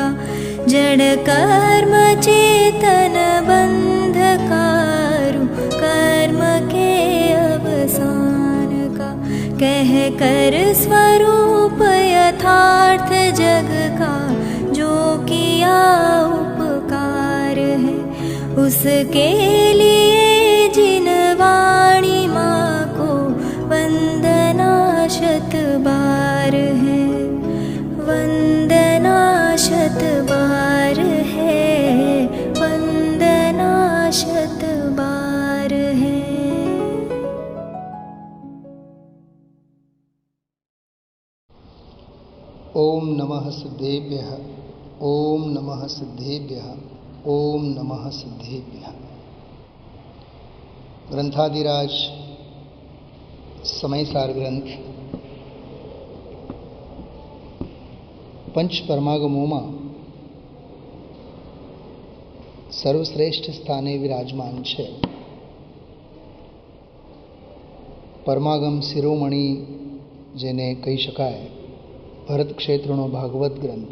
का जड़ कर्म चेतन बंधकारु कर्म के अवसान का कह कर स्वरूप यथार्थ जग का जो किया उपकार है उसके लिए जिन वाणी माँ को वंदना शत बार है वंदना शत बार है वंदना शत बार है। ओम नमः सिद्धेभ्यः ओम नमः सिद्धेभ्यः ओम नमः सिद्धेभ्यः। ग्रंथादिराज समयसार ग्रंथ पंच परमागमों सर्वश्रेष्ठ स्थाने विराजमान है। परमागम शिरोमणि जेने कही शकाय भरत क्षेत्रनो भागवत ग्रंथ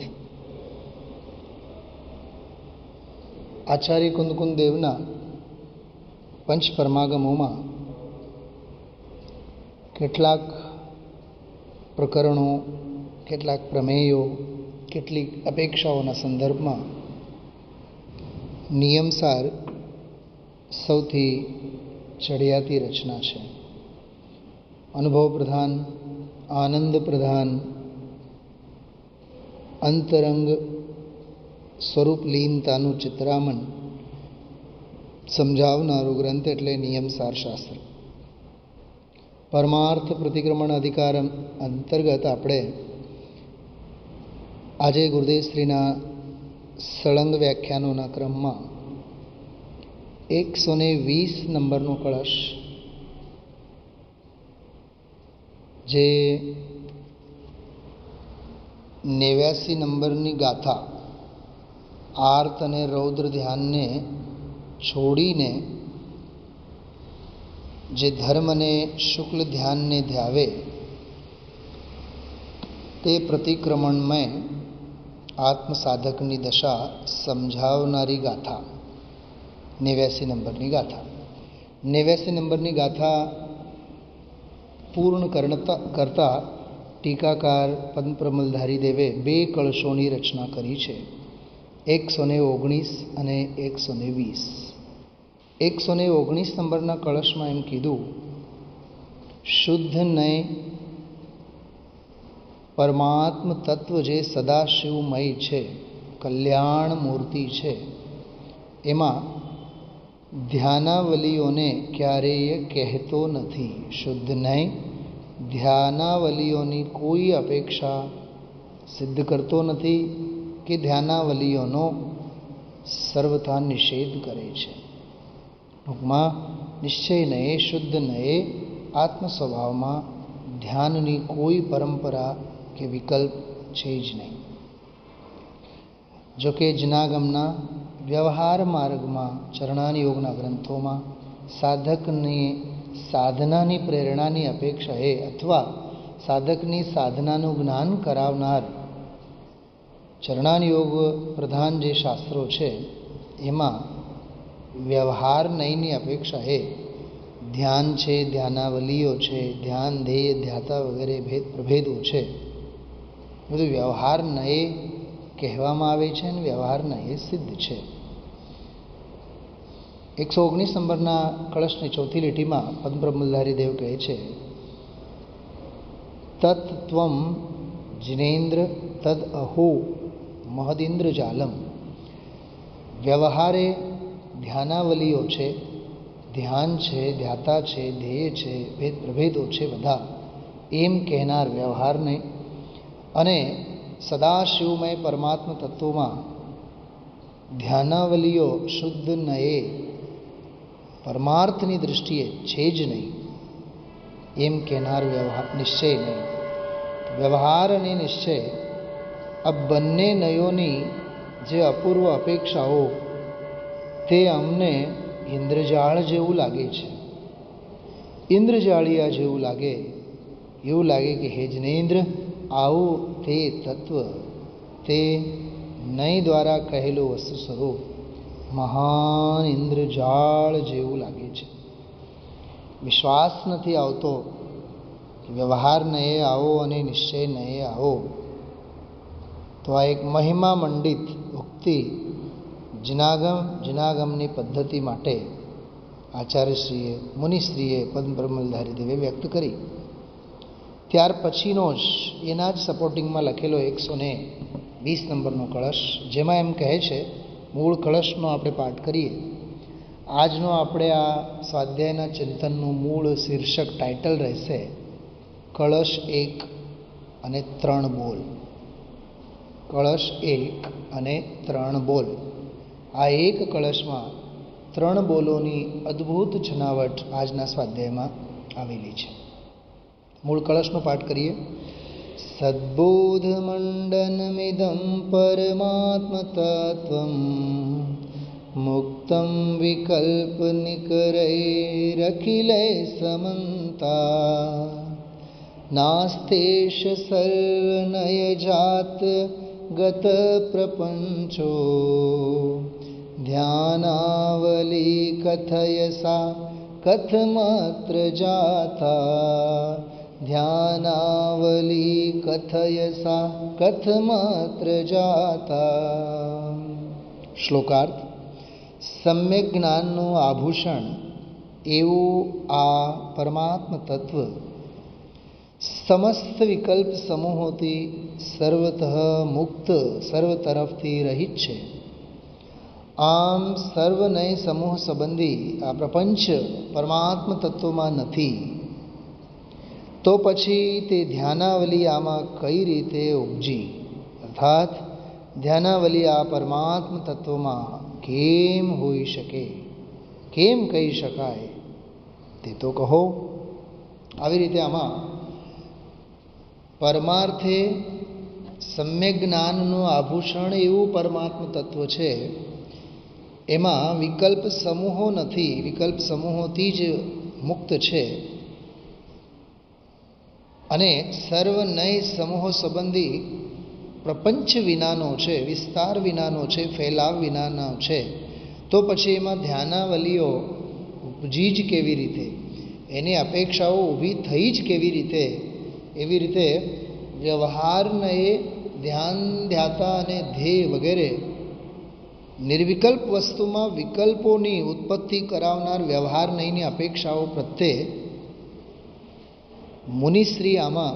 आचार्य कुंदकुंद देवना पंच परमागमों કેટલાક પ્રકરણો કેટલાક પ્રમેયો કેટલીક અપેક્ષાઓના સંદર્ભમાં નિયમસાર સૌથી ચડિયાતી રચના છે। અનુભવ પ્રધાન આનંદ પ્રધાન અંતરંગ સ્વરૂપ લીનતાનું ચિત્રામણ સમજાવનારો ગ્રંથ એટલે નિયમસાર શાસ્ત્ર। પરમાર્થ પ્રતિક્રમણ અધિકાર અંતર્ગત આપણે આજે ગુરુદેવશ્રીના સળંગ વ્યાખ્યાનોના ક્રમમાં 120 નંબરનો કળશ જે 89 નંબરની ગાથા આર્ત અને રૌદ્ર ધ્યાનને છોડીને જે ધર્મ અને શુક્લ ધ્યાનને ધ્યાવે તે પ્રતિક્રમણમય આત્મસાધકની દશા સમજાવનારી ગાથા 89 નંબરની ગાથા 89 નંબરની ગાથા પૂર્ણ કરતા ટીકાકાર પદ્મપ્રમલધારી દેવે 2 કળશોની રચના કરી છે, 119 અને 120। 119 નંબરના કળશમાં એમ કીધું, શુદ્ધ નય પરમાત્મ તત્વ જે સદાશિવમય છે, કલ્યાણ મૂર્તિ છે, એમાં ધ્યાનાવલીઓને ક્યારેય કહેતો નથી। શુદ્ધ નય ધ્યાનાવલીઓની કોઈ અપેક્ષા સિદ્ધ કરતો નથી કે ધ્યાનાવલીઓનો સર્વથા નિષેધ કરે છે। ટૂંકમાં નિશ્ચય નયે શુદ્ધ નયે આત્મ સ્વભાવમાં ધ્યાનની કોઈ પરંપરા કે વિકલ્પ છે જ નહીં। જોકે જનાગમના વ્યવહાર માર્ગમાં ચરણાની યોગના ગ્રંથોમાં સાધકની સાધનાની પ્રેરણાની અપેક્ષાએ અથવા સાધકની સાધનાનું જ્ઞાન કરાવનાર ચરણાની યોગ પ્રધાન જે શાસ્ત્રો છે એમાં વ્યવહાર નયની અપેક્ષાએ ધ્યાન છે, ધ્યાનાવલીઓ છે, ધ્યાન ધ્યેય ધ્યાતા વગેરે પ્રભેદો છે, બધું વ્યવહાર નયે કહેવામાં આવે છે અને વ્યવહાર નયે સિદ્ધ છે। 119 નંબરના કળશની ચોથી લીટીમાં પદ્મપ્રમલધારી દેવ કહે છે, તત્ત્વમ જિનેન્દ્ર તદ અહો મહદિન્દ્ર જાલમ। વ્યવહારે ધ્યાનાવલીઓ છે, ધ્યાન છે, ધ્યાતા છે, ધ્યેય છે, ભેદ પ્રભેદો છે બધા એમ કહેનાર વ્યવહારને અને સદાશિવમય પરમાત્મ તત્વમાં ધ્યાનાવલીઓ શુદ્ધ નયે પરમાર્થની દૃષ્ટિએ છે જ નહીં એમ કહેનાર વ્યવહાર નિશ્ચય નહીં। વ્યવહાર અને નિશ્ચય આ બંને નયોની જે અપૂર્વ અપેક્ષાઓ તે અમને ઇન્દ્રજાળ જેવું લાગે છે, ઇન્દ્રજાળિયા જેવું લાગે, એવું લાગે કે હે જનેન્દ્ર આવું તે તત્વ તે નહીં દ્વારા કહેલું વસ્તુ સ્વરૂપ મહાન ઇન્દ્રજાળ જેવું લાગે છે. વિશ્વાસ નથી આવતો કે વ્યવહાર નયે આવો અને નિશ્ચય નયે આવો. તો આ એક મહિમા મંડિત ઉક્તિ જિનાગમની પદ્ધતિ માટે આચાર્યશ્રીએ મુનિશ્રીએ પદ્મ બ્રહ્મલધારી દેવે વ્યક્ત કરી. ત્યાર પછીનો જ એના જ સપોર્ટિંગમાં લખેલો 120 નંબરનો કળશ, જેમાં એમ કહે છે, મૂળ કળશનો આપણે પાઠ કરીએ. આજનો આપણે આ સ્વાધ્યાયના ચિંતનનું મૂળ શીર્ષક ટાઇટલ રહેશે કળશ 1 અને 3 બોલ. કળશ 1 અને 3 બોલ. આ એક કળશમાં 3 બોલોની અદ્ભુત છનાવટ આજના સ્વાધ્યાયમાં આવેલી છે. મૂળ કળશનો પાઠ કરીએ. સદ્બોધ મંડનમિદં પરમાત્મ તત્વં મુક્તં વિકલ્પ નિકરૈરખિલૈ સમંતા નાસ્તેશ સર્વનય જાત ગત પ્રપંચો ધ્યાનાવલી કથયસા કથમાત્ર જાતા ધ્યાનાવલી કથયસા કથમાત્ર જાતા. શ્લોકાર્થ. સમ્યક જ્ઞાનનું આભૂષણ એવું આ પરમાત્મ તત્વ સમસ્ત વિકલ્પ સમૂહોથી સર્વતઃ મુક્ત, સર્વ તરફથી રહિત છે. આમ સર્વનય સમૂહ સંબંધી આ પ્રપંચ પરમાત્મ તત્વમાં નથી. તો પછી તે ધ્યાનાવલી આમાં કઈ રીતે ઉપજી? અર્થાત ધ્યાનાવલી આ પરમાત્મ તત્વમાં કેમ હોઈ શકે, કેમ કહી શકાય તે તો કહો. આવી રીતે આમાં પરમાર્થે સમ્યક જ્ઞાનનું આભૂષણ એવું પરમાત્મ તત્વ છે. એમાં વિકલ્પ સમૂહો નથી, વિકલ્પ સમૂહોથી જ મુક્ત છે. અને સર્વનય સમૂહો સંબંધી પ્રપંચ વિનાનો છે, વિસ્તાર વિનાનો છે, ફેલાવ વિનાનો છે. તો પછી એમાં ધ્યાનાવલીઓ ઉપજી જ કેવી રીતે, એની અપેક્ષાઓ ઊભી થઈ જ કેવી રીતે? એવી રીતે વ્યવહારને ધ્યાન, ધ્યાતા અને ધ્યેય વગેરે નિર્વિકલ્પ વસ્તુમાં વિકલ્પોની ઉત્પત્તિ કરાવનાર વ્યવહાર નહીંની અપેક્ષાઓ પ્રત્યે મુનિશ્રી આમાં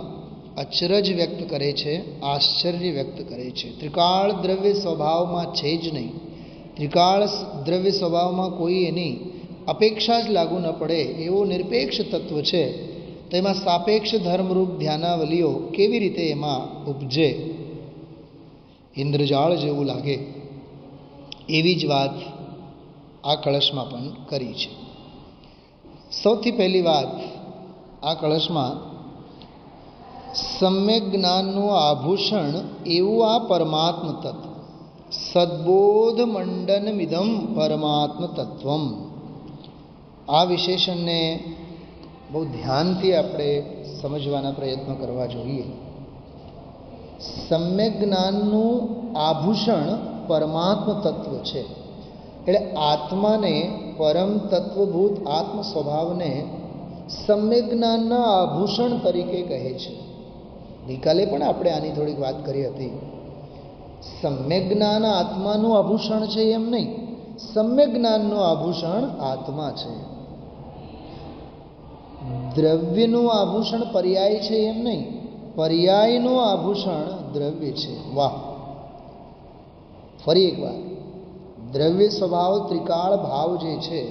અચરજ વ્યક્ત કરે છે, આશ્ચર્ય વ્યક્ત કરે છે. ત્રિકાળ દ્રવ્ય સ્વભાવમાં છે જ નહીં. ત્રિકાળ દ્રવ્ય સ્વભાવમાં કોઈ એની અપેક્ષા જ લાગુ ન પડે એવો નિરપેક્ષ તત્વ છે. તો એમાં સાપેક્ષ ધર્મરૂપ ધ્યાનાવલીઓ કેવી રીતે એમાં ઉપજે, ઇન્દ્રજાળ જેવું લાગે, એવી જ વાત આ કળશમાં પણ કરી છે. સૌથી પહેલી વાત આ કળશમાં સમ્યક જ્ઞાનનું આભૂષણ એવું આ પરમાત્મ તત્વ સદ્બોધ મંડનમિદં પરમાત્મ તત્વમ. આ વિશેષણને બહુ ધ્યાનથી આપણે સમજવાના પ્રયત્ન કરવા જોઈએ. સમ્યક જ્ઞાનનું આભૂષણ પરમાત્મ તત્વ છે. એટલે આત્માને, પરમ તત્વભૂત આત્મ સ્વભાવને સમ્યક જ્ઞાનના આભૂષણ તરીકે કહે છે. ગઈકાલે પણ આપણે આની થોડીક વાત કરી હતી. સમ્યક જ્ઞાન આત્માનું આભૂષણ છે એમ નહીં, સમ્યક જ્ઞાનનું આભૂષણ આત્મા છે. દ્રવ્યનું આભૂષણ પર્યાય છે એમ નહીં, પર્યાયનું આભૂષણ દ્રવ્ય છે. વાહ! ફરી એકવાર, દ્રવ્ય સ્વભાવ ત્રિકાળ ભાવ જે છે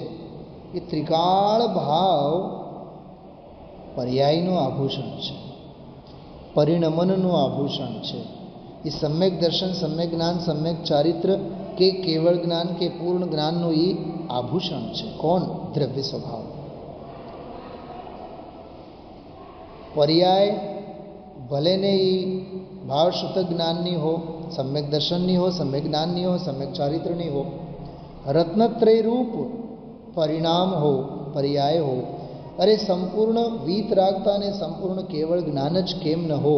એ ત્રિકાળ ભાવ પર્યાયનું આભૂષણ છે, પરિણમનનું આભૂષણ છે. એ સમ્યક દર્શન, સમ્યક જ્ઞાન, સમ્યક ચારિત્ર કે કેવળ જ્ઞાન કે પૂર્ણ જ્ઞાનનું એ આભૂષણ છે. કોણ? દ્રવ્ય સ્વભાવ. પર્યાય ભલે ને એ ભાવશુદ્ધ જ્ઞાનની હો, સમ્યક દર્શનની હો, સમ્યક જ્ઞાનની હો, સમ્યક ચારિત્રની હો, રત્નત્રય રૂપ પરિણામ હો, પર્યાય હો. અરે સંપૂર્ણ વીતરાગતા અને સંપૂર્ણ કેવળ જ્ઞાન જ કેમ ન હો,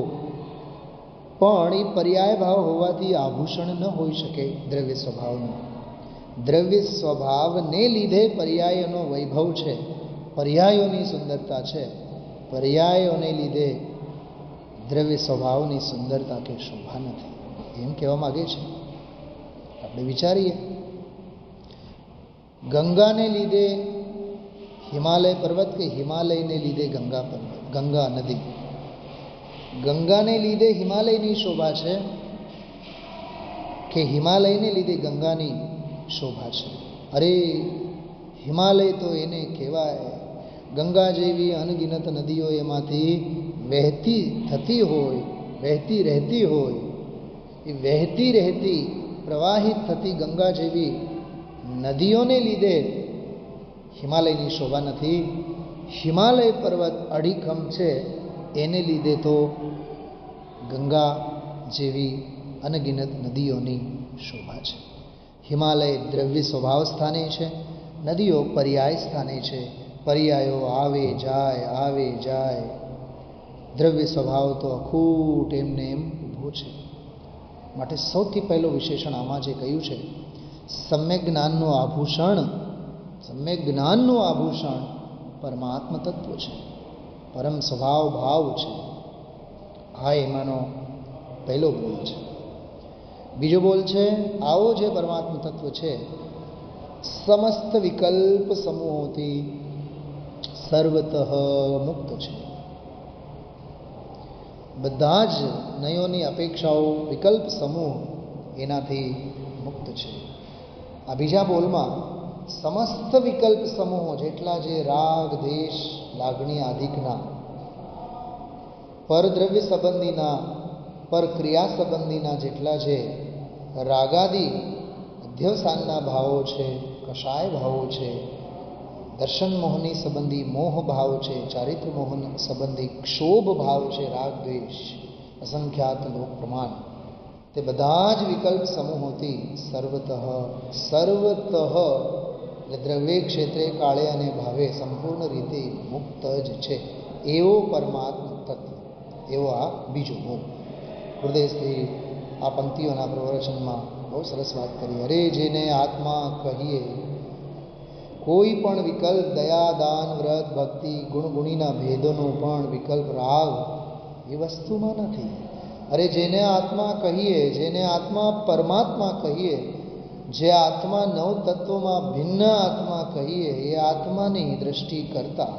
પણ એ પર્યાય ભાવ હોવાથી આભૂષણ ન હોઈ શકે દ્રવ્ય સ્વભાવનું. દ્રવ્ય સ્વભાવને લીધે પર્યાયનો વૈભવ છે, પર્યાયોની સુંદરતા છે. પર્યાયોને લીધે દ્રવ્ય સ્વભાવની સુંદરતા કે શોભા નથી, એમ કહેવા માગે છે. આપણે વિચારીએ, ગંગાને લીધે હિમાલય પર્વત કે હિમાલયને લીધે ગંગા પર્વત, ગંગા નદી. ગંગાને લીધે હિમાલયની શોભા છે કે હિમાલયને લીધે ગંગાની શોભા છે? અરે હિમાલય તો એને કહેવાય, ગંગા જેવી અનગિનત નદીઓ એમાંથી વહેતી થતી હોય, વહેતી રહેતી હોય. એ વહેતી રહેતી પ્રવાહિત થતી ગંગા જેવી નદીઓને લીધે હિમાલયની શોભા નથી. હિમાલય પર્વત અડીખમ છે, એને લીધે તો ગંગા જેવી અનગિનત નદીઓની શોભા છે. હિમાલય દ્રવ્ય સ્વભાવ સ્થાને છે, નદીઓ પર્યાય સ્થાને છે. પર્યાયો આવે જાય, આવે જાય. દ્રવ્ય સ્વભાવ તો અખૂટ એમને એમ ઊભો છે. માટે સૌથી પહેલું વિશેષણ આમાં જે કહ્યું છે, સમ્યક જ્ઞાનનું આભૂષણ, સમ્યક જ્ઞાનનું આભૂષણ પરમાત્મ તત્વ છે, પરમ સ્વભાવ ભાવ છે. આ એમાંનો પહેલો બોલ છે. બીજો બોલ છે, આવો જે પરમાત્મ તત્વ છે સમસ્ત વિકલ્પ સમૂહોથી સર્વતઃ મુક્ત છે. બધા જ નયોની અપેક્ષાઓ, વિકલ્પ સમૂહ એનાથી મુક્ત છે. આ બીજા બોલમાં સમસ્ત વિકલ્પ સમૂહો, જેટલા જે રાગ દેશ લાગણી આદિકના, પરદ્રવ્ય સંબંધીના, પર ક્રિયા સંબંધીના જેટલા જે રાગાદી અધ્યવસાનના ભાવો છે, કષાય ભાવો છે, દર્શન મોહની સંબંધી મોહ ભાવ છે, ચારિત્ર મોહન સંબંધી ક્ષોભ ભાવ છે, રાગ દ્વેષ અસંખ્યાત લોક પ્રમાણ, તે બધા જ વિકલ્પ સમૂહોથી સર્વતઃ, સર્વતઃ એટલે દ્રવ્ય ક્ષેત્રે કાળે અને ભાવે સંપૂર્ણ રીતે મુક્ત જ છે. એવો પરમાત્મ તત્વ, એવો આ બીજો બોલ. હૃદયથી આ પંક્તિઓના પ્રવચનમાં બહુ સરસ વાત કરી. અરે જેને આત્મા કહીએ, કોઈ પણ વિકલ્પ, દયા દાન વ્રત ભક્તિ ગુણગુણીના ભેદોનો પણ વિકલ્પ રાગ એ વસ્તુમાં નથી. અરે જેને આત્મા કહીએ, જેને આત્મા પરમાત્મા કહીએ, જે આત્મા નવ તત્વોમાં ભિન્ન આત્મા કહીએ, એ આત્માની દ્રષ્ટિ કરતા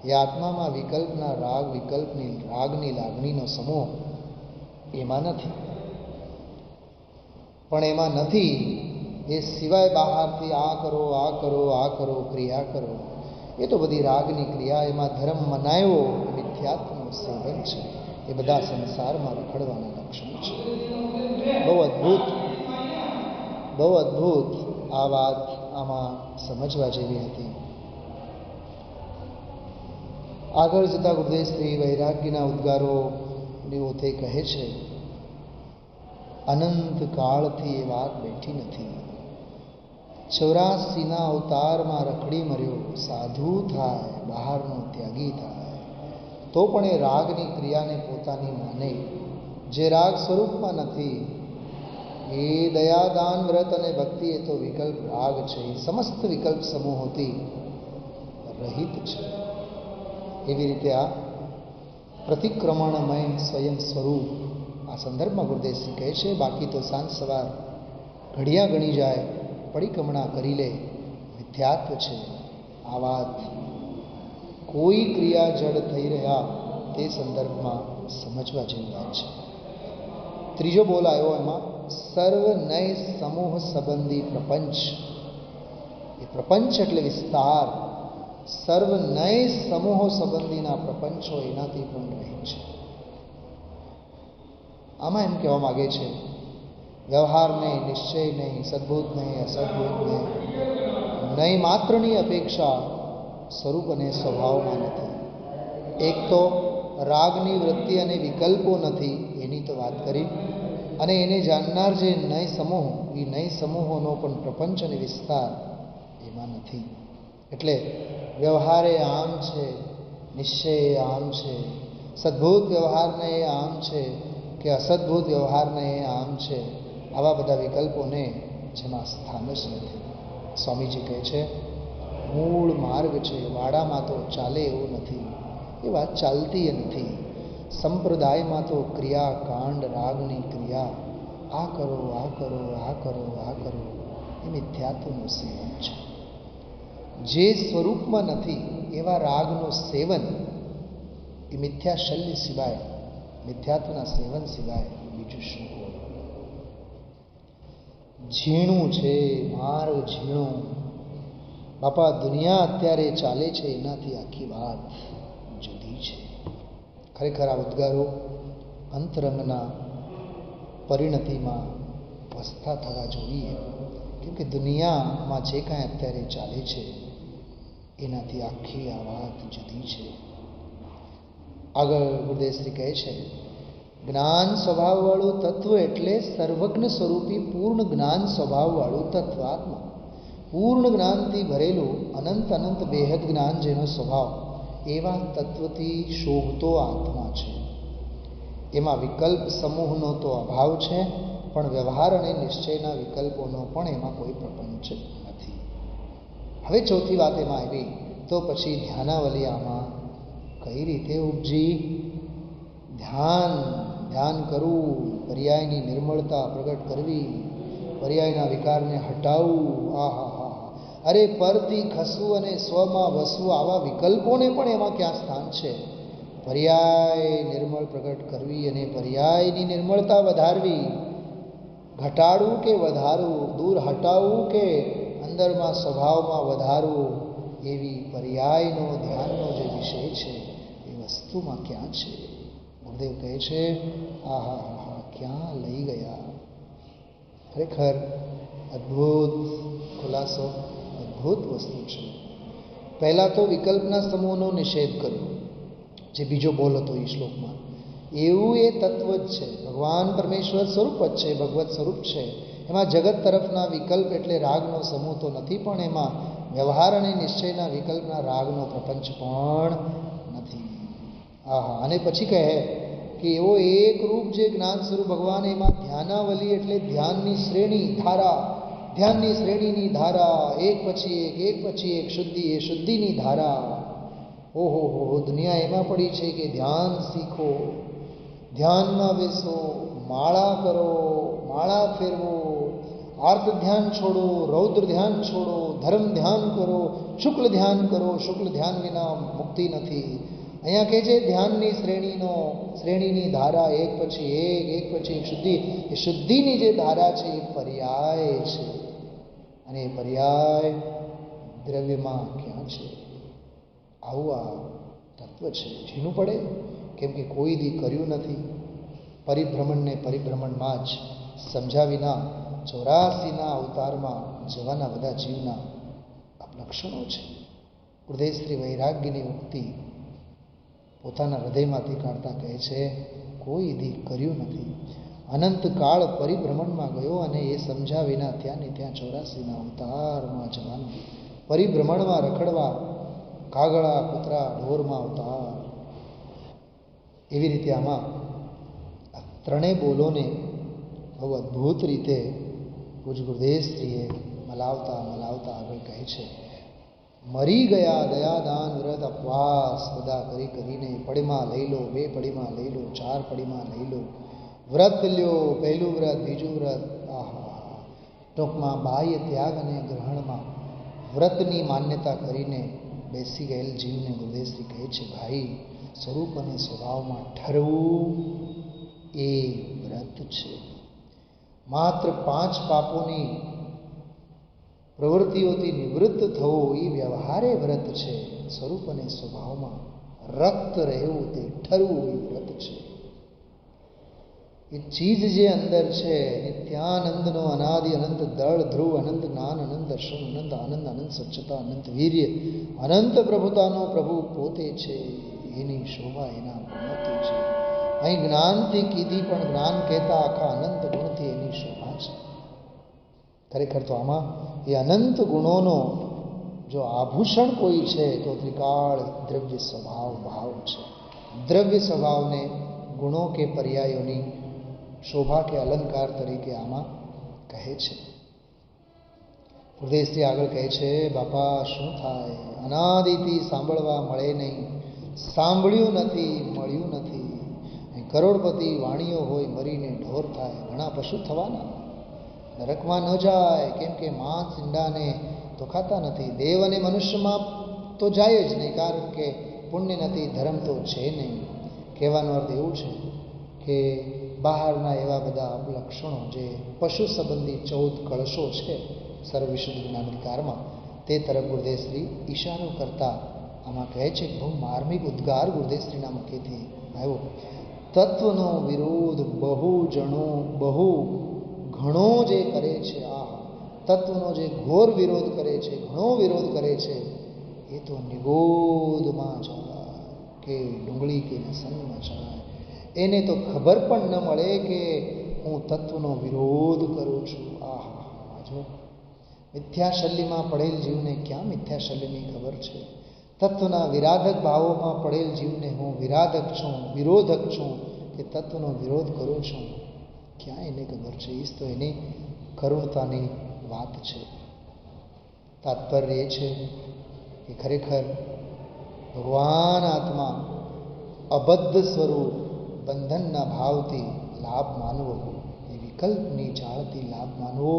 એ આત્મામાં વિકલ્પના રાગ, વિકલ્પની રાગની લાગણીનો સમૂહ એમાં નથી. પણ એમાં નથી એ સિવાય બહારથી આ કરો, આ કરો, આ કરો, ક્રિયા કરો, એ તો બધી રાગની ક્રિયા. એમાં ધર્મ મનાયો મિથ્યાત્વનું સેવન છે. એ બધા સંસારમાં રખડવાના લક્ષણ છે. બહુ અદ્ભુત, બહુ અદ્ભુત આ વાત આમાં સમજવા જેવી હતી. આગળ જતા ગુરુદેવ શ્રી વૈરાગ્યના ઉદ્ગારો તે કહે છે, અનંત કાળથી એ વાત બેઠી નથી. 84ના અવતારમાં રખડી મર્યો, સાધુ થાય, બહારનો ત્યાગી થાય, તો પણ એ રાગની ક્રિયાને પોતાની માને, જે રાગ સ્વરૂપમાં નથી. એ દયા દાન વ્રત અને ભક્તિ એ તો વિકલ્પ રાગ છે, એ સમસ્ત વિકલ્પ સમૂહોથી રહિત છે. એવી રીતે આ પ્રતિક્રમણમય સ્વયં સ્વરૂપ આ સંદર્ભમાં ગુરુદેવશ્રી કહે છે. બાકી તો સાંજ સવાર ઘડિયા ગણી જાય, પરિક્રમણા કરી લે, મિથ્યાત્વ છે. આ વાત કોઈ ક્રિયા જડ થઈ રહ્યા તે સંદર્ભમાં સમજવા જેવી વાત છે. ત્રીજો બોલ આવ્યો એમાં, સર્વ નય સમૂહ સંબંધી પ્રપંચ. એ પ્રપંચ એટલે વિસ્તાર. સર્વ નય સમૂહો સંબંધીના પ્રપંચો એનાથી પણ રહે છે. આમાં એમ કહેવા માગે છે, વ્યવહાર નહીં, નિશ્ચય નહીં, સદબુદ્ધ નહીં, અસદબુદ્ધ નહીં, નહીં માત્રની અપેક્ષા સ્વરૂપ અને સ્વભાવમાં નથી. એક તો રાગની વૃત્તિ અને વિકલ્પો નથી, એની તો વાત કરી. અને એને જાણનાર જે નય સમૂહ, એ નય સમૂહોનો પણ પ્રપંચ અને વિસ્તાર એમાં નથી. એટલે વ્યવહારે આમ છે, નિશ્ચય આમ છે, સદભૂત વ્યવહારને એ આમ છે કે કે અસદભૂત વ્યવહારને આમ છે, આવા બધા વિકલ્પોને જેમાં સ્થાન જ નથી. સ્વામીજી કહે છે મૂળ માર્ગ છે, વાડામાં તો ચાલે એવું નથી, એ વાત ચાલતી નથી. સંપ્રદાયમાં તો ક્રિયા કાંડ રાગની ક્રિયા, આ કરો આ કરો આ કરો આ કરો, એ મિથ્યાત્વનું સેવન છે. જે સ્વરૂપમાં નથી એવા રાગનું સેવન એ મિથ્યા શલ્ય સિવાય, મિથ્યાત્વના સેવન સિવાય બીજું શું હોય? ઝીણું છે માર્ગ, ઝીણું. બાપા દુનિયા અત્યારે ચાલે છે એનાથી આખી વાત જુદી છે. ખરેખર આ ઉદ્ગારો અંતરંગના પરિણતિમાં વસતા થવા જોઈએ, કેમ કે દુનિયામાં જે કાંઈ અત્યારે ચાલે છે એનાથી આખી આ વાત જુદી છે. આગળ ગુરુદેવશ્રી કહે છે જ્ઞાન સ્વભાવવાળું તત્વ એટલે સર્વજ્ઞ સ્વરૂપી પૂર્ણ જ્ઞાન સ્વભાવવાળું તત્વાત્મા. પૂર્ણ જ્ઞાનથી ભરેલું અનંત અનંત બેહદ જ્ઞાન જેનો સ્વભાવ, એવા તત્વથી શોભતો આત્મા છે. એમાં વિકલ્પ સમૂહનો તો અભાવ છે, પણ વ્યવહાર અને નિશ્ચયના વિકલ્પોનો પણ એમાં કોઈ પ્રપંચ નથી. હવે ચોથી વાત એમાં આવી તો પછી ધ્યાનાવલી આમાં કઈ રીતે ઉપજી? ધ્યાન કરવું, પર્યાયની નિર્મળતા પ્રગટ કરવી, પર્યાયના વિકારને હટાવવું. આહા હા, અરે પરથી ખસવું અને સ્વમાં વસવું, આવા વિકલ્પોને પણ એમાં ક્યાં સ્થાન છે? પર્યાય નિર્મળ પ્રગટ કરવી અને પર્યાયની નિર્મળતા વધારવી, ઘટાડવું કે વધારવું, દૂર હટાવવું કે અંદરમાં સ્વભાવમાં વધારવું, એવી પર્યાયનો ધ્યાનનો જે વિષય છે એ વસ્તુમાં ક્યાં છે? ગુરુદેવ કહે છે આહા હા હા, ક્યાં લઈ ગયા? ખરેખર અદ્ભુત ખુલાસો, અદ્ભુત વસ્તુ છે. પહેલાં તો વિકલ્પના સમૂહનો નિષેધ કર્યો, જે બીજો બોલ હતો એ શ્લોકમાં. એવું એ તત્વ જ છે, ભગવાન પરમેશ્વર સ્વરૂપ જ છે, ભગવત સ્વરૂપ છે. એમાં જગત તરફના વિકલ્પ એટલે રાગનો સમૂહ તો નથી, પણ એમાં વ્યવહાર અને નિશ્ચયના વિકલ્પના રાગનો પ્રપંચ પણ નથી. આહા, અને પછી કહે કે એવો એક રૂપ જે જ્ઞાન સ્વરૂપ ભગવાન, એમાં ધ્યાનાવલી એટલે ધ્યાનની શ્રેણી ધારા, ધ્યાનની શ્રેણીની ધારા, એક પછી એક શુદ્ધિ, એ શુદ્ધિની ધારા. ઓહો હો, દુનિયા એમાં પડી છે કે ધ્યાન શીખો, ધ્યાનમાં બેસો, માળા કરો, માળા ફેરવો, આર્ત ધ્યાન છોડો, રૌદ્ર ધ્યાન છોડો, ધર્મ ધ્યાન કરો, શુક્લ ધ્યાન કરો. શુક્લ ધ્યાન વિના મુક્તિ નથી. અહીંયા કહે છે ધ્યાનની શ્રેણીની ધારા, એક પછી એક શુદ્ધિ. એ શુદ્ધિની જે ધારા છે એ પર્યાય છે, અને એ પર્યાય દ્રવ્યમાં ક્યાં છે? આવું આ તત્વ છે. ઝીણું પડે કેમ કે કોઈ દી કર્યું નથી. પરિભ્રમણને પરિભ્રમણમાં જ સમજાવીના 84ના અવતારમાં જવાના બધા જીવના લક્ષણો છે. ગુરુદેવશ્રી વૈરાગ્યની ઉક્તિ પોતાના હૃદયમાંથી કાઢતા કહે છે કોઈ દી કર્યું નથી. અનંતકાળ પરિભ્રમણમાં ગયો અને એ સમજ્યા વિના ત્યાં ને ત્યાં 84ના અવતારમાં જવાનું, પરિભ્રમણમાં રખડવા, કાગળા કૂતરા ઢોરમાં અવતાર. એવી રીતે આમાં ત્રણેય બોલોને બહુ અદ્ભુત રીતે પૂજ ગુરુદેવશ્રીએ મલાવતા આગળ કહે છે મરી ગયા દયાદાન વ્રત અપવાસ બધા કરીને પડીમાં લઈ લો, 2 પડીમાં લઈ લો, 4 પડીમાં લઈ લો, વ્રત લ્યો, પહેલું વ્રત, બીજું વ્રત. આહા, ટૂંકમાં બાહ્ય ત્યાગ અને ગ્રહણમાં વ્રતની માન્યતા કરીને બેસી ગયેલ જીવને ગુરુદેવશ્રી કહે છે ભાઈ, સ્વરૂપ અને સ્વભાવમાં ઠરવું એ વ્રત છે. માત્ર 5 પાપોની પ્રવૃત્તિઓથી નિવૃત્ત થવું એ વ્યવહારે વ્રત છે. સ્વરૂપ અને સ્વભાવમાં રક્ત રહેવું તે ઠરવું એ વ્રત છે. એ ચીજ જે અંદર છે નિત્યાનંદનો અનાદિ અનંત દળ ધ્રુવ, અનંત જ્ઞાન, અનંત દર્શન, અનંત આનંદ, અનંત સ્વચ્છતા, અનંત વીર્ય, અનંત પ્રભુતાનો પ્રભુ પોતે છે. એની શોભા એના ગુણોથી છે. અહીં જ્ઞાનથી કીધી પણ જ્ઞાન કહેતા આખા અનંત ગુણથી એની શોભા છે. ખરેખર તો આમાં એ અનંત ગુણોનો જો આભૂષણ કોઈ છે તો ત્રિકાળ દ્રવ્ય સ્વભાવ ભાવ છે. દ્રવ્ય સ્વભાવને ગુણો કે પર્યાયોની શોભા કે અલંકાર તરીકે આમાં કહે છે. ગુરુદેવશ્રી આગળ કહે છે, બાપા શું થાય? અનાદિથી સાંભળવા મળે નહીં, સાંભળ્યું નથી, મળ્યું નથી. કરોડપતિ વાણીઓ હોય મરીને ઢોર થાય, ઘણા પશુ થવાના, નરકમાં ન જાય, કેમ કે માંસ ઈંડાને તો ખાતા નથી. દેવ અને મનુષ્યમાં તો જાય જ નહીં, કારણ કે પુણ્ય નથી, ધર્મ તો છે નહીં. કહેવાનો અર્થ એવું છે કે બહારના એવા બધા અપલક્ષણો જે પશુ સંબંધી 14 કળશો છે સર્વવિશુદ્ધ જ્ઞાનાધિકારમાં, તે તરફ ગુરુદેવશ્રી ઈશારો કરતા આમાં કહે છે. બહુ માર્મિક ઉદ્ગાર ગુરુદેવશ્રીના મુખેથી આવ્યો. તત્વનો વિરોધ બહુ ઘણો જે કરે છે, આ તત્વનો જે ઘોર વિરોધ કરે છે, ઘણો વિરોધ કરે છે, એ તો નિગોદમાં જાય કે ડુંગળી કે લસણમાં જાય. એને તો ખબર પણ ન મળે કે હું તત્વનો વિરોધ કરું છું. આહા, જો મિથ્યાશલ્યમાં પડેલ જીવને ક્યાં મિથ્યાશલ્યની ખબર છે? તત્વના વિરાધક ભાવોમાં પડેલ જીવને હું વિરાધક છું, વિરોધક છું કે તત્વનો વિરોધ કરું છું, ક્યાં એને ખબર છે? એ તો એની કરુણતાની વાત છે. તાત્પર્ય એ છે કે ખરેખર ભગવાન આત્મા અબદ્ધ સ્વરૂપ બંધનના ભાવથી લાભ માનવો, એ વિકલ્પની જાળથી લાભ માનવો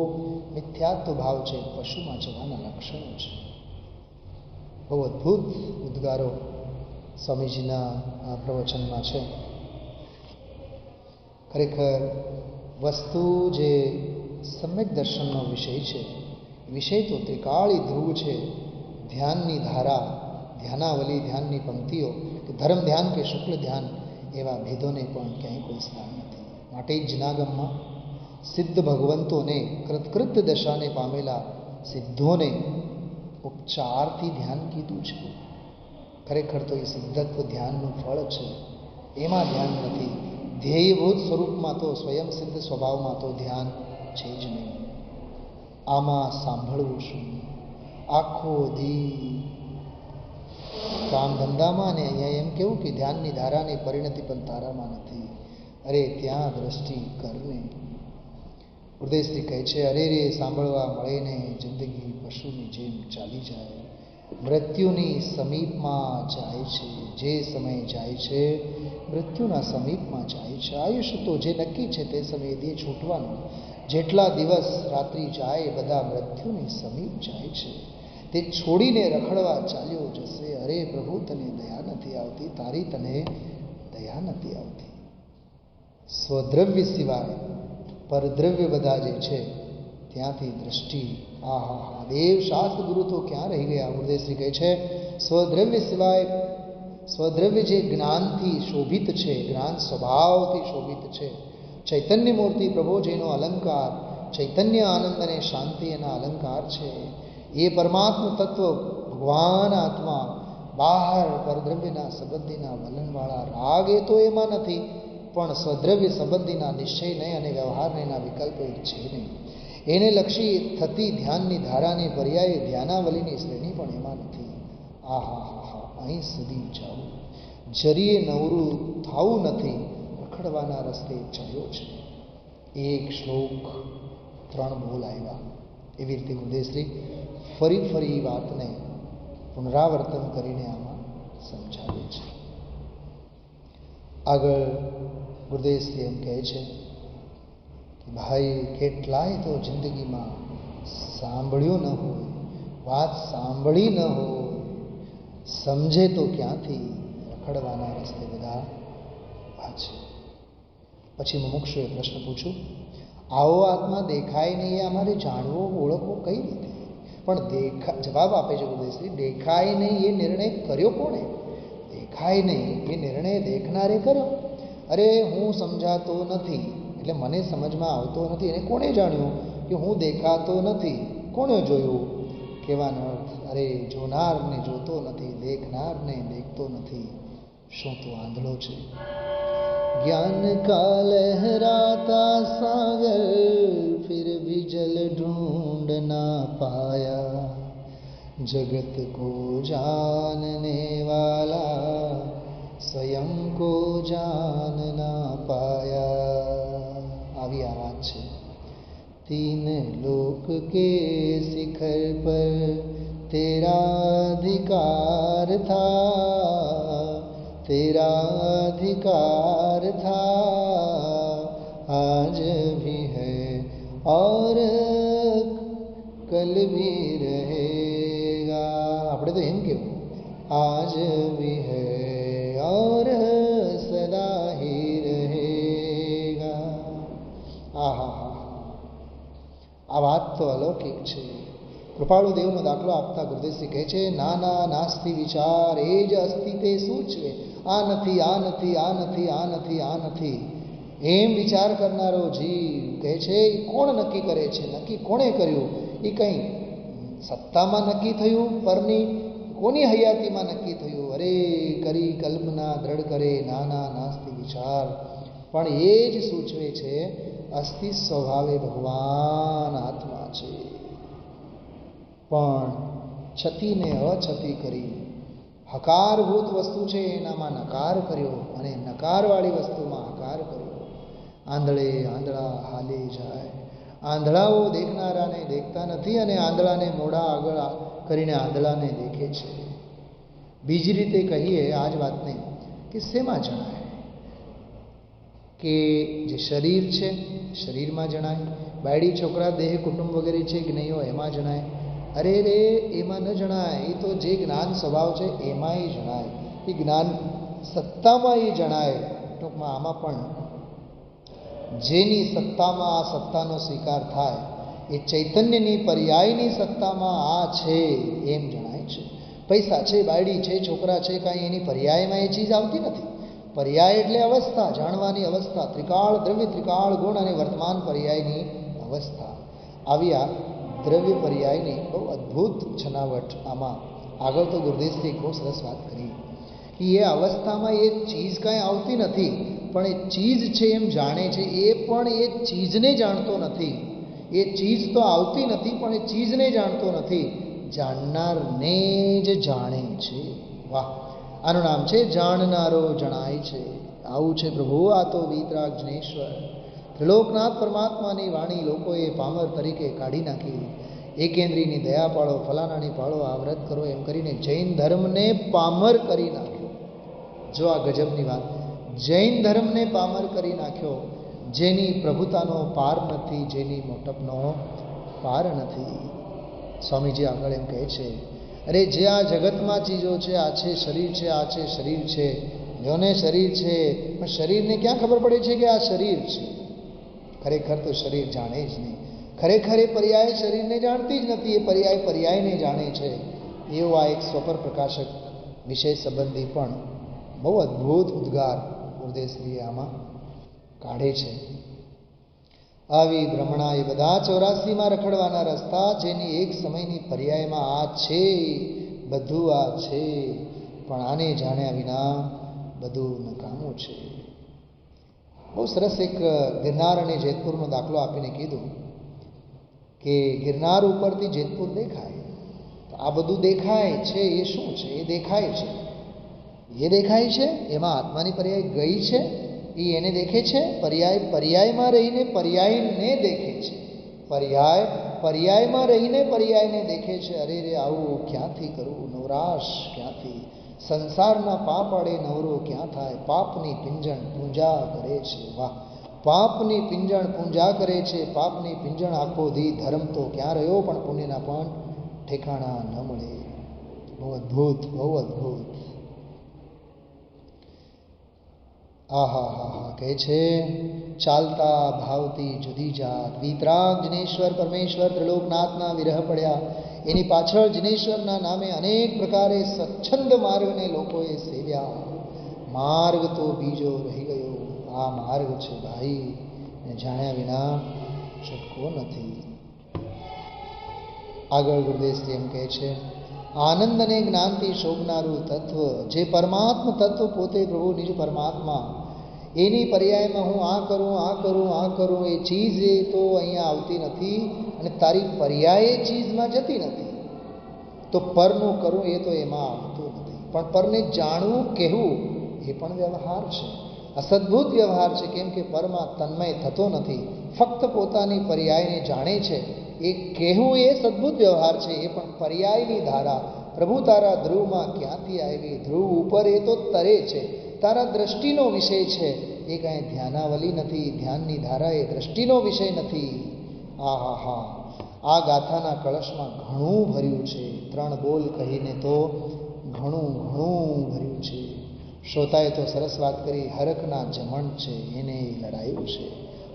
મિથ્યાત્વ ભાવ છે, પશુમાં જવાના લક્ષણો છે. બહુ અદ્ભુત ઉદ્ગારો સ્વામીજીના આ પ્રવચનમાં છે. ખરેખર વસ્તુ જે સમ્યક દર્શનનો વિષય છે, વિષય તો ત્રિકાળી ધ્રુવ છે. ધ્યાનની ધારા, ધ્યાનાવલી, ધ્યાનની પંક્તિઓ, કે ધર્મ ધ્યાન કે શુક્લ ધ્યાન, એવા ભેદોને પણ ક્યાંય કોઈ સ્થાન નથી. માટે જ જનાગમમાં સિદ્ધ ભગવંતોને, કૃતકૃત દશાને પામેલા સિદ્ધોને ઉપચારથી ધ્યાન કીધું છે. ખરેખર તો એ સિદ્ધત્વ ધ્યાનનું ફળ છે, એમાં ધ્યાન નથી. ધ્યેયભૂત સ્વરૂપમાં તો, સ્વયં સિદ્ધ સ્વભાવમાં તો ધ્યાન છે જ નહીં. આમાં સાંભળવું શું? આખો દી કામ ધંધામાં, ને અહીંયા એમ કેવું કે ધ્યાનની ધારાની પરિણતિ પણ તારામાં નથી. અરે ત્યાં દ્રષ્ટિ કરને. ગુરુદેવશ્રી કહે છે, અરે રે સાંભળવા મળે ને જિંદગી પશુની જેમ ચાલી જાય, મૃત્યુની સમીપમાં જાય છે. જે સમય જાય છે મૃત્યુના સમીપમાં જાય છે. આયુષ્ય તો જે નક્કી છે તે સમયે દેહ છૂટવાનું. જેટલા દિવસ રાત્રિ જાય બધા મૃત્યુની સમીપ જાય છે. તે છોડીને રખડવા ચાલ્યો જશે. અરે પ્રભુ, તને દયા નથી આવતી, તારી તને દયા નથી આવતી. સ્વદ્રવ્ય સિવાય પરદ્રવ્ય બધા જે છે ત્યાંથી દ્રષ્ટિ, આહા, દેવ શાસ્ત્ર ગુરુ તો ક્યાં રહી ગયા? ગુરુદેવશ્રી કહે છે, સ્વદ્રવ્ય સિવાય, સ્વદ્રવ્ય જે જ્ઞાનથી શોભિત છે, જ્ઞાન સ્વભાવથી શોભિત છે, ચૈતન્ય મૂર્તિ પ્રભુ જેનો અલંકાર ચૈતન્ય આનંદ અને શાંતિ એના અલંકાર છે, એ પરમાત્મા તત્વ ભગવાન આત્મા બહાર પરદ્રવ્યના સંબંધીના વલણવાળા રાગ એ તો એમાં નથી, પણ સ્વદ્રવ્ય સંબંધીના નિશ્ચય નહીં અને વ્યવહારના વિકલ્પો છે નહીં. એને લક્ષી થતી ધ્યાનની ધારાની પર્યાય ધ્યાનાવલીની શ્રેણી પણ એમાં નથી. આહા હા હા, અહીં સુધી જાવું, જરીએ નવરું થવું નથી, રખડવાના રસ્તે ચડ્યો છે. એક શ્લોક 3 બોલ આવ્યા. એવી રીતે ગુરુદેવશ્રી ફરી વાતને પુનરાવર્તન કરીને આમાં સમજાવે છે. આગળ ગુરુદેવશ્રી એમ કહે છે કે ભાઈ, કેટલાય તો જિંદગીમાં સાંભળ્યું ન હોય, વાત સાંભળી ન હોય, સમજે તો ક્યાંથી? રખડવાના રસ્તે બધા છે. પછી મુમુક્ષુએ પ્રશ્ન પૂછ્યો, આવો આત્મા દેખાય નહીં, અમારે જાણવો, ઓળખવો કઈ રીતે? પણ જવાબ આપે છે ગુરુદેવશ્રી, દેખાય નહીં એ નિર્ણય કર્યો કોણે? દેખાય નહીં એ નિર્ણય દેખનારે કર્યો. અરે હું સમજાતો નથી એટલે મને સમજમાં આવતો નથી, એને કોણે જાણ્યું કે હું દેખાતો નથી? કોણે જોયું? કહેવાનો અર્થ, અરે જોનારને જોતો નથી, દેખનારને દેખતો નથી. શું તો આંધળો છે? ज्ञान का लहराता सागर फिर भी जल ढूंढ ना पाया, जगत को जानने वाला स्वयं को जान ना पाया. तीन लोक के शिखर पर तेरा अधिकार था, तेरा अधिकार था, आज भी है और कल भी रहेगा. આપણે તો એમ કેવું, आज भी है और सदा ही रहेगा. આહા, આ વાત તો અલૌકિક છે. કૃપાળુ દેવનો દાખલો આપતા ગુરુદેવશ્રી કહે છે, નાના નાસ્તિ વિચાર એ જ અસ્તિ તે સૂચવે, આ નથી, આ નથી, આ નથી, આ નથી, આ નથી, એમ વિચાર કરનારો જીવ કહે છે એ કોણ નક્કી કરે છે? નક્કી કોણે કર્યું? એ કંઈ સત્તામાં નક્કી થયું? પરની કોની હયાતીમાં નક્કી થયું? અરે કરી કલ્પના દ્રઢ કરે નાના નાસ્તિ વિચાર, પણ એ જ સૂચવે છે અસ્થિ સ્વભાવે ભગવાન આત્મા છે. પણ છતીને અછતી કરી, હકારભૂત વસ્તુ છે એનામાં નકાર કર્યો અને નકારવાળી વસ્તુમાં હકાર કર્યો. આંધળે આંધળા હાલે જાય. આંધળાઓ દેખનારાને દેખતા નથી અને આંધળાને મોઢા આગળ કરીને આંધળાને દેખે છે. બીજી રીતે કહીએ આ જ વાતને કે શેમાં જણાય? કે જે શરીર છે શરીરમાં જણાય, બાયડી છોકરા દેહ કુટુંબ વગેરે છે કે નહીં હોય એમાં જણાય. અરે રે એમાં ન જણાય. એ તો જે જ્ઞાન સ્વભાવ છે એમાં એ જણાય, એ જ્ઞાન સત્તામાં એ જણાય. ટૂંકમાં આમાં પણ જેની સત્તામાં આ સત્તાનો સ્વીકાર થાય એ ચૈતન્યની પર્યાયની સત્તામાં આ છે એમ જણાય છે. પૈસા છે, બાયડી છે, છોકરા છે, કાંઈ એની પર્યાયમાં એ ચીજ આવતી નથી. પર્યાય એટલે અવસ્થા, જાણવાની અવસ્થા, ત્રિકાળ દ્રવ્ય, ત્રિકાળ ગુણ અને વર્તમાન પર્યાયની અવસ્થા. આવી આ દ્રવ્ય પર્યાયની બહુ અદ્ભુત છનાવટ આમાં આગળ તો ગુરુદેવશ્રી બહુ સરસ વાત કરી કે એ અવસ્થામાં એ ચીજ કાંઈ આવતી નથી, પણ એ ચીજ છે એમ જાણે છે. એ પણ એ ચીજને જાણતો નથી. એ ચીજ તો આવતી નથી પણ એ ચીજને જાણતો નથી, જાણનારને જ જાણે છે. વાહ! આનું નામ છે જાણનારો જણાય છે. આવું છે પ્રભુ આ તો વિતરાગ જનેશ્વર. ત્રિલોકનાથ પરમાત્માની વાણી લોકોએ પામર તરીકે કાઢી નાખી. એકેન્દ્રીની દયા પાળો, ફલાણાની પાળો, આ વ્રત કરો એમ કરીને જૈન ધર્મને પામર કરી નાખ્યો. જો આ ગજબની વાત, જૈન ધર્મને પામર કરી નાખ્યો. જેની પ્રભુતાનો પાર નથી, જેની મોટપનો પાર નથી. સ્વામીજી આગળ એમ કહે છે, અરે જે આ જગતમાં ચીજો છે, આ છે શરીર છે, આ છે શરીર છે, જોને શરીર છે, પણ શરીરને ક્યાં ખબર પડે છે કે આ શરીર છે? ખરેખર તો શરીર જાણે જ નહીં. ખરેખર એ પર્યાય શરીરને જાણતી જ નથી, એ પર્યાય પર્યાયને જાણે છે. એવો આ એક સ્વપર પ્રકાશક વિષય સંબંધી પણ બહુ અદ્ભુત ઉદ્ગાર ગુરુદેવશ્રીએ આમાં કાઢે છે. આવી ભ્રમણા એ બધા 84માં રખડવાના રસ્તા, જેની એક સમયની પર્યાયમાં આ છે, બધું આ છે, પણ આને જાણ્યા વિના બધું નકામું છે. બહુ સરસ એક ગિરનાર અને જેતપુરનો દાખલો આપીને કીધું કે ગિરનાર ઉપરથી જેતપુર દેખાય. તો આ બધું દેખાય છે એ શું છે? એ દેખાય છે, એ દેખાય છે, એમાં આત્માની પર્યાય ગઈ છે, એ એને દેખે છે. પર્યાય પર્યાયમાં રહીને પર્યાયને દેખે છે. પર્યાય પર્યાયમાં રહીને પર્યાયને દેખે છે. અરે રે આવું ક્યાંથી કરવું? નવરાશ ક્યાંથી? સંસારના પાપ આડે નવરો ક્યાં થાય? પાપની પિંજણ પૂંજા કરે છે. વાહ! પાપની પિંજણ પૂંજા કરે છે. પાપની પિંજણ આખો દી ધર્મ તો ક્યાં રહ્યો, પણ પુણ્યના પણ ઠેકાણા ન મળે. બહુ અદ્ભુત, બહુ અદ્ભુત. આહા હા હા કહે છે, ચાલતા ભાવતી જુદી જાત. વિતરાગ જનેશ્વર પરમેશ્વર ત્રિલોકનાથના વિરહ પડ્યા. એની પાછળ જનેશ્વરના નામે અનેક પ્રકારે સ્વચ્છંદ માર્ગને લોકોએ સેવ્યા. માર્ગ તો બીજો રહી ગયો. આ માર્ગ છે ભાઈ, ને જાણ્યા વિના છૂટકો નથી. આગળ ગુરુદેવશ્રી એમ કહે છે, આનંદ અને જ્ઞાનથી શોભનારું તત્વ, જે પરમાત્મ તત્વ પોતે પ્રભુ નિજ પરમાત્મા, એની પર્યાયમાં હું આ કરું, આ કરું, આ કરું, એ ચીજ એ તો અહીંયા આવતી નથી અને તારી પર્યાય ચીજમાં જતી નથી. તો પરનું કરું એ તો એમાં આવતું નથી. પણ પરને જાણવું, કહેવું એ પણ વ્યવહાર છે. અસદ્ભુત વ્યવહાર છે, કેમ કે પરમાં તન્મય થતો નથી, ફક્ત પોતાની પર્યાયને જાણે છે. એ કહેવું એ સદ્ભુત વ્યવહાર છે, એ પણ પર્યાયની ધારા. પ્રભુ તારા ધ્રુવમાં ક્યાંથી આવી? ધ્રુવ ઉપર એ તો તરે છે, તારા દ્રષ્ટિનો વિષય છે. એ કાંઈ ધ્યાનાવલી નથી, ધ્યાનની ધારા એ દ્રષ્ટિનો વિષય નથી. આહા, આ ગાથાના કળશમાં ઘણું ભર્યું છે. 3 બોલ કહીને તો ઘણું ભર્યું છે. શ્રોતાએ તો સરસ વાત કરી, હરખના જમણ છે એને લડાયું છે.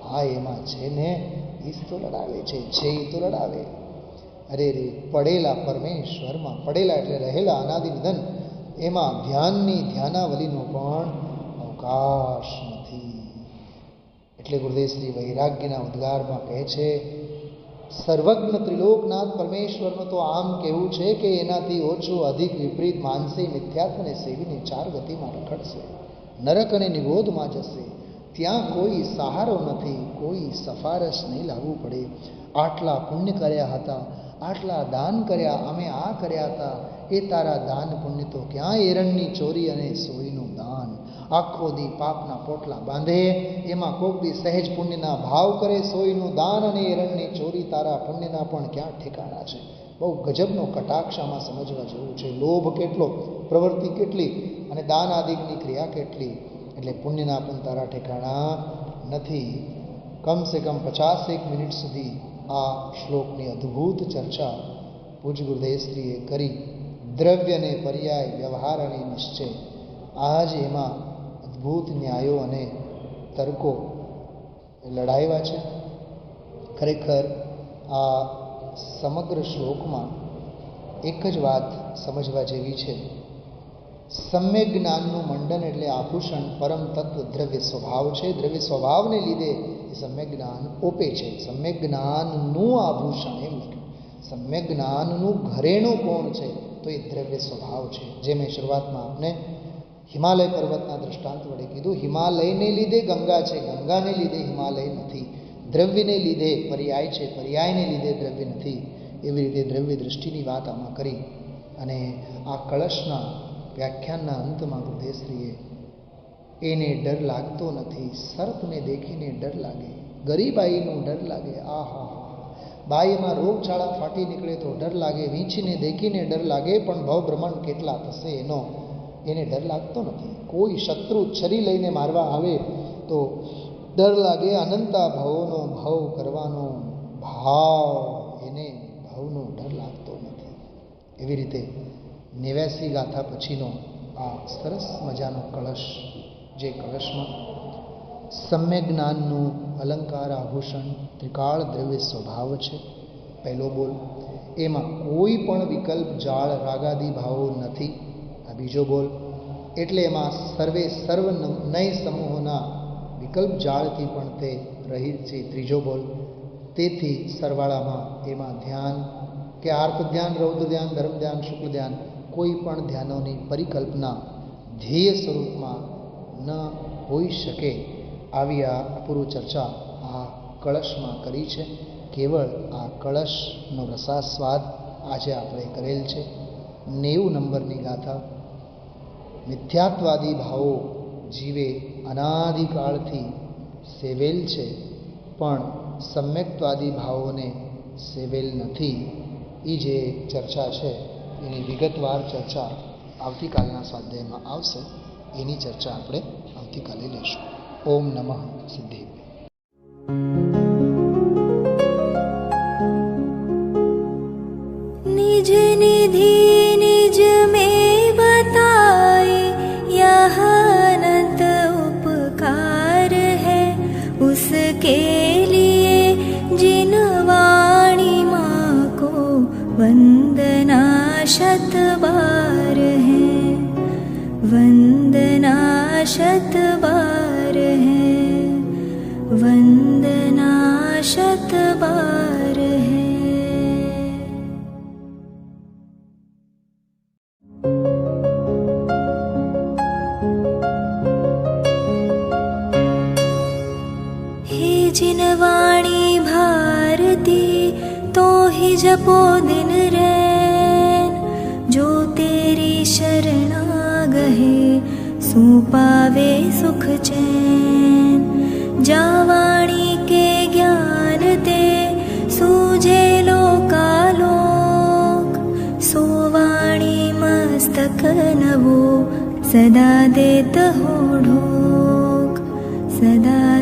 હા, એમાં છે ને, ઈસ તો લડાવે છે એ તો લડાવે. અરે રે, પડેલા પરમેશ્વરમાં, પડેલા એટલે રહેલા અનાદિ નિધન, એમાં ધ્યાનાવલીનો પણ અવકાશ નથી. એટલે ગુરુદેવ શ્રી વૈરાગ્યના ઉદ્ગારમાં કહે છે, સર્વજ્ઞ ત્રિલોકનાથ પરમેશ્વરનું તો આમ કહેવું છે કે એનાથી ઓછું અધિક વિપરીત માનસે મિથ્યાત્વને સેવીને 4 ગતિમાં રખડશે, નરક અને નિગોધમાં જશે. ત્યાં કોઈ સહારો નથી, કોઈ સફારસ નહીં લાવવું પડે. આટલા પુણ્ય કર્યા હતા, આટલા દાન કર્યા, અમે આ કર્યા હતા, એ તારા દાન પુણ્ય તો ક્યાં? એરણની ચોરી અને સોયનું દાન. આખો દી પાપના પોટલા બાંધે, એમાં કોક દી સહેજ પુણ્યના ભાવ કરે. સોયનું દાન અને એરણની ચોરી, તારા પુણ્યના પણ ક્યાં ઠેકાણા છે? બહુ ગજબનો કટાક્ષામાં સમજવા જેવું છે. લોભ કેટલો, પ્રવૃત્તિ કેટલી, અને દાન આદિની ક્રિયા કેટલી, એટલે પુણ્યના પણ તારા ઠેકાણા નથી. કમસે કમ 50 મિનિટ સુધી આ શ્લોકની અદ્ભુત ચર્ચા પૂજ ગુરુદેવશ્રીએ કરી. દ્રવ્ય અને પર્યાય, વ્યવહાર અને નિશ્ચય, આજ એમાં અદ્ભુત ન્યાયો અને તર્કો લડાવ્યા છે. ખરેખર આ સમગ્ર શ્લોકમાં એક જ વાત સમજવા જેવી છે. સમ્યક જ્ઞાનનું મંડન એટલે આભૂષણ પરમ તત્વ દ્રવ્ય સ્વભાવ છે. દ્રવ્ય સ્વભાવને લીધે એ સમ્યક જ્ઞાન ઓપે છે. સમ્યક જ્ઞાનનું આભૂષણ એમ લખ્યું. સમ્યક જ્ઞાનનું ઘરેણું કોણ છે? તો એ દ્રવ્ય સ્વભાવ છે. જે મેં શરૂઆતમાં આપને હિમાલય પર્વતના દૃષ્ટાંત વડે કીધું. હિમાલયને લીધે ગંગા છે, ગંગાને લીધે હિમાલય નથી. દ્રવ્યને લીધે પર્યાય છે, પર્યાયને લીધે દ્રવ્ય નથી. એવી રીતે દ્રવ્ય દૃષ્ટિની વાત આમાં કરી. અને આ કળશના વ્યાખ્યાનના અંતમાં ગુરુદેવશ્રીએ એને ડર લાગતો નથી. સર્પને દેખીને ડર લાગે, ગરીબાઈનો ડર લાગે. આહા, બાઈમાં રોગચાળા ફાટી નીકળે તો ડર લાગે, વીંછીને દેખીને ડર લાગે, પણ ભવ બ્રહ્માંડ કેટલા થશે એને ડર લાગતો નથી. કોઈ શત્રુ છરી લઈને મારવા આવે તો ડર લાગે. અનંતા ભવોનો ભવ કરવાનો ભાવ, એને ભવનો ડર લાગતો નથી. એવી રીતે 89 ગાથા પછીનો આ સરસ મજાનો કળશ, જે કળશમાં સમ્યક જ્ઞાનનું અલંકાર આભૂષણ ત્રિકાળ દ્રવ્ય સ્વભાવ છે. પહેલો બોલ, એમાં કોઈ પણ વિકલ્પ જાળ રાગાદી ભાવો નથી. આ બીજો બોલ, એટલે એમાં સર્વ નય સમૂહોના વિકલ્પ જાળથી પણ તે રહિત છે. ત્રીજો બોલ, તેથી સરવાળામાં એમાં ધ્યાન કે આર્ત ધ્યાન, રૌદ્ર ધ્યાન, ધર્મ ધ્યાન, શુક્લ ધ્યાન, કોઈ પણ ધ્યાનોની પરિકલ્પના ધ્યેય સ્વરૂપમાં ન હોઈ શકે. આવી આ પૂર્વ ચર્ચા આ કળશમાં કરી છે. કેવળ આ કળશનો રસાસ્વાદ આજે આપણે કરેલ છે. 90 નંબરની ગાથા, મિથ્યાત્વાદી ભાવો જીવે અનાદિકાળથી સેવેલ છે, પણ સમ્યક્ત્વાદી ભાવોને સેવેલ નથી. એ જે ચર્ચા છે એની વિગતવાર ચર્ચા આવતીકાલના સ્વાધ્યાયમાં આવશે. એની ચર્ચા આપણે આવતીકાલે લઈશું. ઓમ નમઃ સિદ્ધેભ્ય. निज निधि निज में बताए, यह अनंत उपकार है उसके लिए जिन वाणी माँ को वंदना शत बार है, वंदना शत बार है, वंदना शत बार है. जिन वाणी भारती तो ही जपो दिन रैन, जो तेरी शरणा गहे सुपावे सुख चैन। जावाणी के ज्ञान ते सूझे लोकालोक। सोवाणी मस्तक नवो सदा देत हो ढोक। सदा